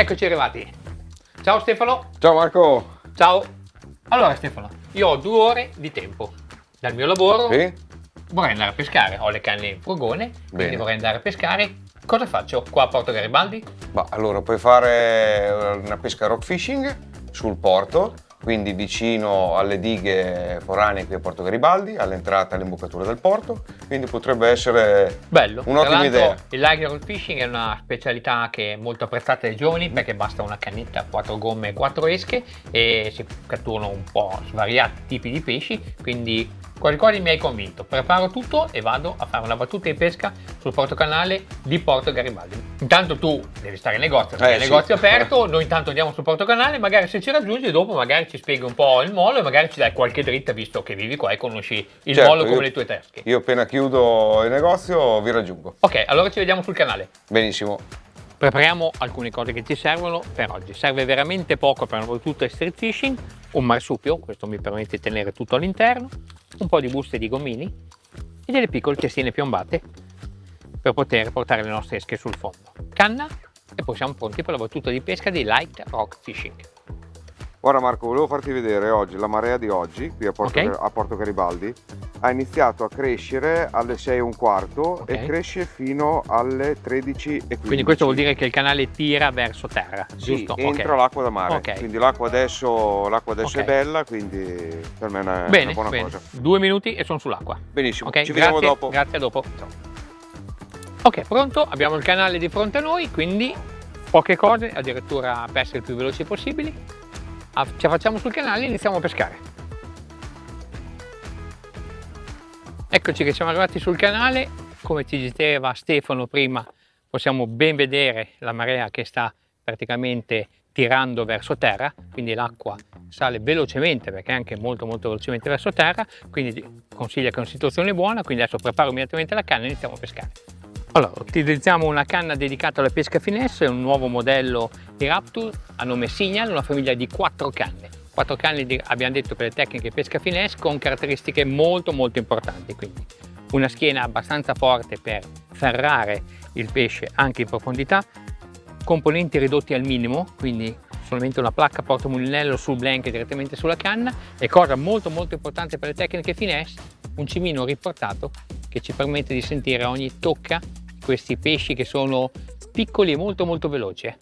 Eccoci arrivati. Ciao Stefano. Ciao Marco. Ciao. Allora Stefano, io ho 2 ore di tempo dal mio lavoro. Sì? Vorrei andare a pescare, ho le canne in furgone, quindi Bene. vorrei andare a pescare. Cosa faccio qua a Porto Garibaldi? Allora puoi fare una pesca rock fishing sul porto, quindi vicino alle dighe foranee qui a Porto Garibaldi, all'entrata e all'imboccatura del porto, quindi potrebbe essere Bello. un'ottima idea. Il light fishing è una specialità che è molto apprezzata dai giovani perché basta una cannetta, 4 gomme e 4 esche e si catturano un po' svariati tipi di pesci, quindi quasi quasi mi hai convinto. Preparo tutto e vado a fare una battuta di pesca sul portocanale di Porto Garibaldi. Intanto tu devi stare in negozio, perché il sì. negozio è aperto, noi intanto andiamo sul portocanale, magari se ci raggiungi dopo magari ci spieghi un po' il molo e magari ci dai qualche dritta visto che vivi qua e conosci il Certo, molo come le tue tasche. Io appena chiudo il negozio vi raggiungo. Ok, allora ci vediamo sul canale. Benissimo. Prepariamo alcune cose che ci servono per oggi. Serve veramente poco per una battuta street fishing, un marsupio, questo mi permette di tenere tutto all'interno, un po' di buste di gommini e delle piccole testine piombate per poter portare le nostre esche sul fondo. Canna e poi siamo pronti per la battuta di pesca di light rock fishing. Guarda Marco, volevo farti vedere oggi la marea di oggi qui a Porto Garibaldi ha iniziato a crescere alle 6:15 e cresce fino alle 13:15. Quindi questo vuol dire che il canale tira verso terra, sì, giusto? entra l'acqua da mare, quindi l'acqua adesso è bella, quindi per me è una buona cosa. 2 minuti e sono sull'acqua. Benissimo, ci vediamo dopo. Grazie, a dopo. Ciao. Ok, pronto, abbiamo il canale di fronte a noi, quindi poche cose, addirittura per essere il più veloci possibili. Ci affacciamo sul canale e iniziamo a pescare. Eccoci che siamo arrivati sul canale, come ci diceva Stefano prima, possiamo ben vedere la marea che sta praticamente tirando verso terra, quindi l'acqua sale velocemente perché anche molto velocemente verso terra, quindi consiglia che è una situazione buona, quindi adesso preparo immediatamente la canna e iniziamo a pescare. Allora, utilizziamo una canna dedicata alla pesca finesse, è un nuovo modello di Raptor a nome Signal, una famiglia di 4 canne. 4 canne abbiamo detto per le tecniche pesca finesse con caratteristiche molto importanti, quindi una schiena abbastanza forte per ferrare il pesce anche in profondità, componenti ridotti al minimo, quindi solamente una placca portamulinello sul blanket direttamente sulla canna e cosa molto importante per le tecniche finesse, un cimino riportato che ci permette di sentire a ogni tocca questi pesci che sono piccoli e molto veloci.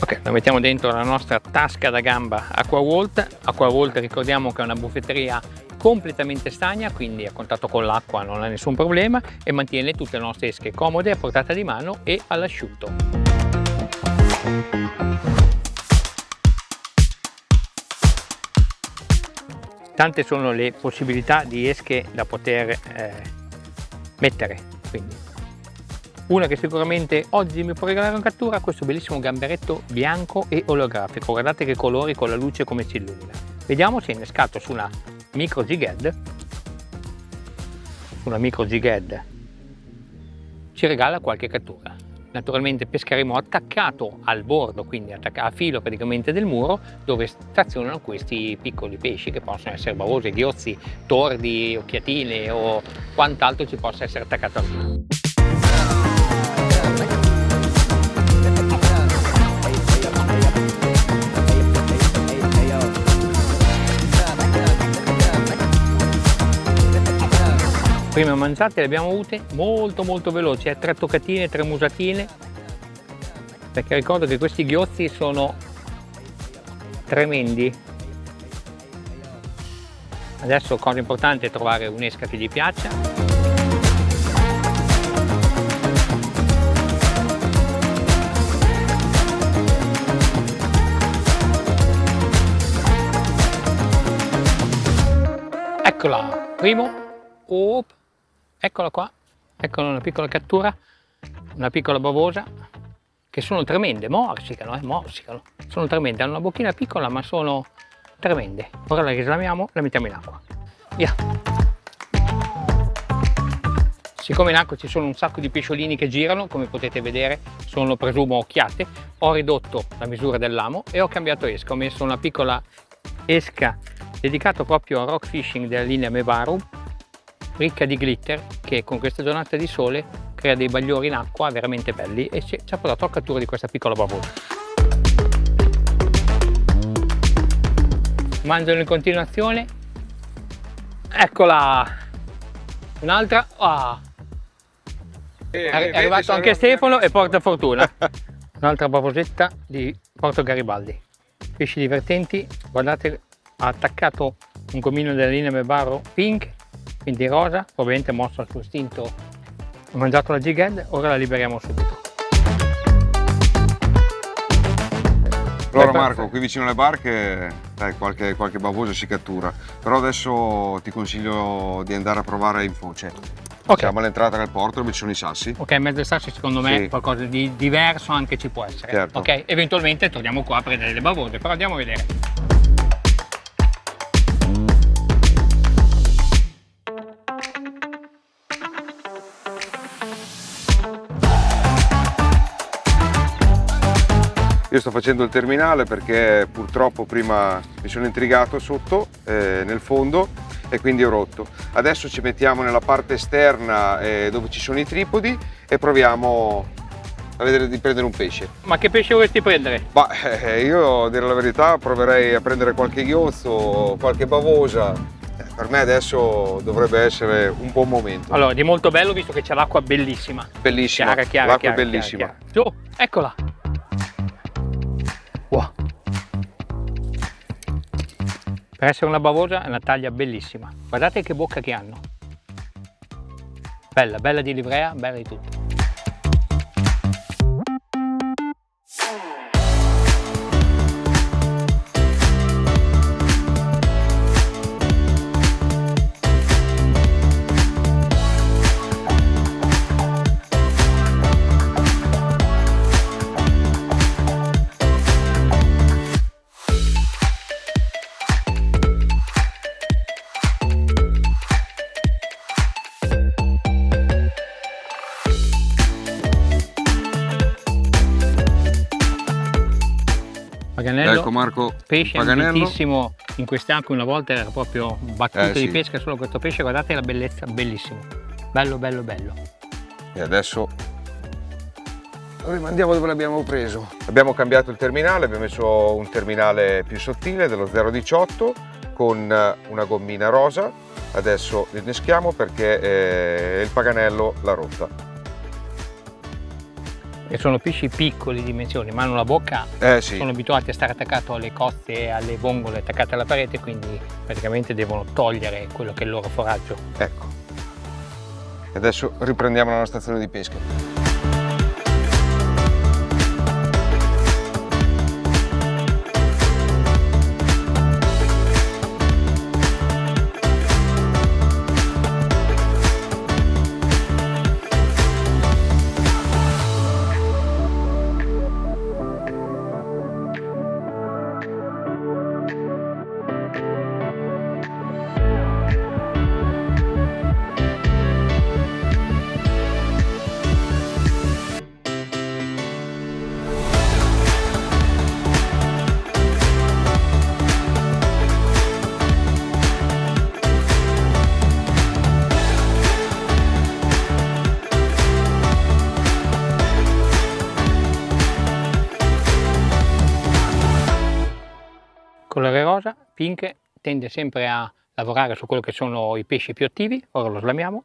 Ok, lo mettiamo dentro la nostra tasca da gamba Aquawalt. Aquawalt ricordiamo che è una buffetteria completamente stagna, quindi a contatto con l'acqua non ha nessun problema e mantiene tutte le nostre esche comode a portata di mano e all'asciutto. Tante sono le possibilità di esche da poter mettere, quindi una che sicuramente oggi mi può regalare una cattura, questo bellissimo gamberetto bianco e olografico, guardate che colori con la luce come si illumina. Vediamo se è innescato su una micro jig head, ci regala qualche cattura. Naturalmente pescheremo attaccato al bordo, quindi a filo praticamente del muro, dove stazionano questi piccoli pesci che possono essere bavose, ghiozzi, tordi, occhiatine o quant'altro ci possa essere attaccato al muro. Prime mangiate le abbiamo avute molto veloci, 3 toccatine, 3 musatine, perché ricordo che questi ghiozzi sono tremendi. Adesso cosa importante è trovare un'esca che gli piaccia. Eccola, primo, eccola qua, eccola una piccola cattura, una piccola bavosa, che sono tremende, morsicano, sono tremende, hanno una bocchina piccola ma sono tremende. Ora la rislamiamo, la mettiamo in acqua, via. Siccome in acqua ci sono un sacco di pesciolini che girano, come potete vedere sono presumo occhiate, ho ridotto la misura dell'amo e ho cambiato esca, ho messo una piccola esca dedicato proprio al rock fishing della linea Mevarum, ricca di glitter, che con questa giornata di sole crea dei bagliori in acqua veramente belli e ci ha portato a cattura di questa piccola bavosa. Mangiano in continuazione. Eccola! Un'altra. Ah. È arrivato anche Stefano e porta fortuna. Un'altra bavosetta di Porto Garibaldi. Pesci divertenti, guardate, ha attaccato un gomino della linea Mevarum pink, quindi rosa, probabilmente mosso al suo istinto, ha mangiato la jig-head, ora la liberiamo subito. Allora Marco, qui vicino alle barche qualche bavosa si cattura, però adesso ti consiglio di andare a provare in foce. Ok. Siamo all'entrata del porto dove ci sono i sassi. Ok, in mezzo ai sassi secondo me Sì. qualcosa di diverso anche ci può essere. Certo. Ok, eventualmente torniamo qua a prendere le bavose, però andiamo a vedere. Io sto facendo il terminale perché purtroppo prima mi sono intrigato sotto, nel fondo, e quindi ho rotto. Adesso ci mettiamo nella parte esterna dove ci sono i tripodi e proviamo a vedere di prendere un pesce. Ma che pesce vorresti prendere? Ma io, a dire la verità, proverei a prendere qualche ghiozzo, qualche bavosa. Per me adesso dovrebbe essere un buon momento. Allora, di molto bello visto che c'è l'acqua bellissima. Bellissima, Chiara, l'acqua chiara, è bellissima. chiara. Oh, eccola! Wow. Per essere una bavosa è una taglia bellissima. Guardate che bocca che hanno. Bella, bella di livrea, bella di tutto. Paganello, Ecco Marco, pesce Paganello. ambitissimo in queste acque, una volta era proprio battuto di Sì. pesca solo questo pesce, guardate la bellezza, bellissimo, bello bello bello. E adesso lo rimandiamo dove l'abbiamo preso. Abbiamo cambiato il terminale, abbiamo messo un terminale più sottile dello 0,18 con una gommina rosa. Adesso li inneschiamo perché il Paganello l'ha rotta. E sono pesci piccoli di dimensioni, ma hanno la bocca, Sì, sono abituati a stare attaccato alle coste e alle vongole attaccate alla parete, quindi praticamente devono togliere quello che è il loro foraggio. ecco. E adesso riprendiamo la nostra stazione di pesca. Colore rosa, pink, tende sempre a lavorare su quello che sono i pesci più attivi, ora lo slamiamo.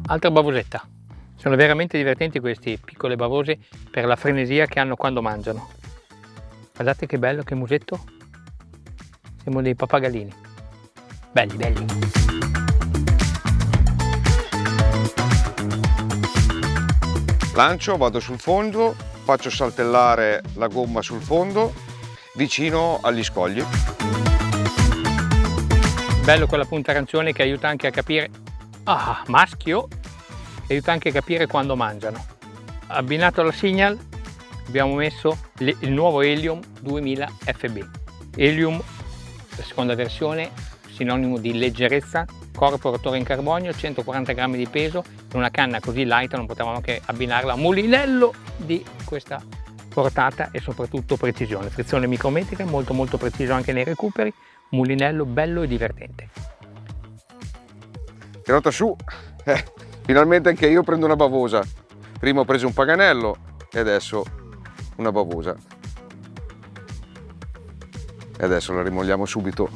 Altra bavosetta. Sono veramente divertenti questi piccole bavose per la frenesia che hanno quando mangiano. Guardate che bello, che musetto. Siamo dei pappagallini. Belli, belli. Lancio, vado sul fondo, faccio saltellare la gomma sul fondo, vicino agli scogli. Bello quella punta arancione che aiuta anche a capire. Ah, maschio! Che aiuta anche a capire quando mangiano. Abbinato alla signal abbiamo messo il nuovo Helium 2000 FB. Helium la seconda versione, sinonimo di leggerezza, corpo rotore in carbonio, 140 grammi di peso, in una canna così light non potevamo che abbinarla a un mulinello di questa portata e soprattutto precisione, frizione micrometrica, molto molto preciso anche nei recuperi, mulinello bello e divertente. Tirata su, finalmente anche io prendo una bavosa. Prima ho preso un paganello e adesso una bavosa. E adesso la rimolliamo subito.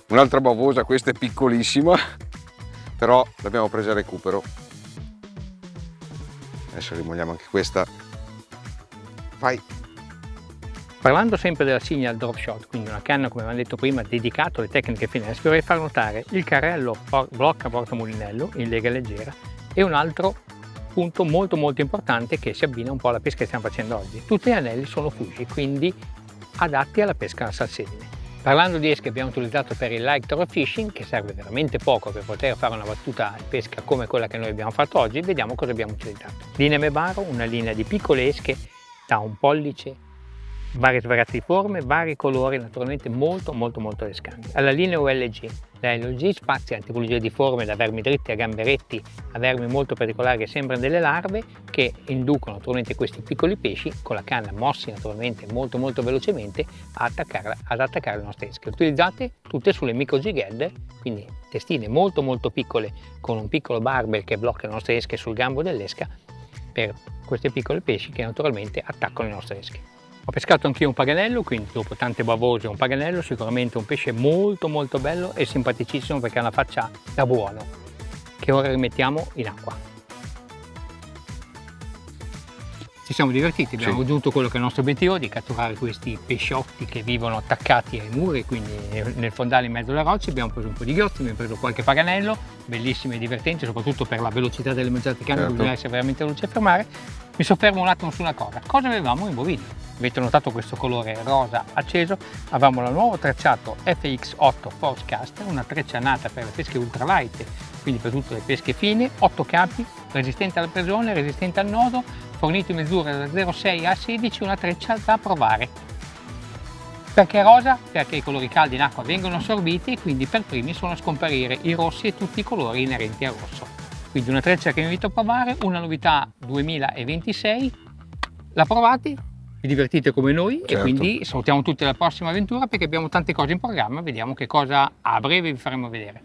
Un'altra bavosa, questa è piccolissima, però l'abbiamo presa a recupero. Adesso rimolliamo anche questa. Vai! Parlando sempre della Signal Drop Shot, quindi una canna come abbiamo detto prima dedicato alle tecniche finestre, vorrei far notare il carrello blocca portamulinello in lega leggera e un altro punto molto molto importante che si abbina un po' alla pesca che stiamo facendo oggi. Tutti gli anelli sono fusi, quindi adatti alla pesca a salsedine. Parlando di esche abbiamo utilizzato per il light drop fishing, che serve veramente poco per poter fare una battuta di pesca come quella che noi abbiamo fatto oggi. Vediamo cosa abbiamo utilizzato. Linea Mebaro, una linea di piccole esche da 1 pollice, varie svariate di forme, vari colori, naturalmente molto escanti. Alla linea ULG, la LG spazia in tipologie di forme da vermi dritti a gamberetti a vermi molto particolari che sembrano delle larve, che inducono naturalmente questi piccoli pesci con la canna mossi naturalmente molto velocemente ad attaccare le nostre esche. Utilizzate tutte sulle micro jig head, quindi testine molto piccole con un piccolo barbel che blocca le nostre esche sul gambo dell'esca per questi piccoli pesci che naturalmente attaccano le nostre esche. Ho pescato anch'io un paganello, quindi dopo tante bavose un paganello, sicuramente un pesce molto bello e simpaticissimo perché ha una faccia da buono, che ora rimettiamo in acqua. Ci siamo divertiti, abbiamo raggiunto quello che è il nostro obiettivo di catturare questi pesciotti che vivono attaccati ai muri, quindi nel fondale in mezzo alle rocce. Abbiamo preso un po' di ghiotti, abbiamo preso qualche paganello, bellissimo e divertente, soprattutto per la velocità delle mangiate che hanno, bisogna essere veramente veloci a fermare. Mi soffermo un attimo su una cosa, cosa avevamo in bovino? Avete notato questo colore rosa acceso? Avevamo il nuovo tracciato FX8 Force Caster, una treccia nata per le pesche ultralight, quindi per tutte le pesche fine, 8 capi, resistente alla pressione, resistente al nodo, fornito in misura da 0,6 a 16, una treccia da provare. Perché rosa? Perché i colori caldi in acqua vengono assorbiti e quindi per primi sono a scomparire i rossi e tutti i colori inerenti al rosso. Quindi una treccia che vi invito a provare, una novità 2026, la provate, vi divertite come noi e quindi salutiamo tutti alla prossima avventura perché abbiamo tante cose in programma, vediamo che cosa a breve vi faremo vedere.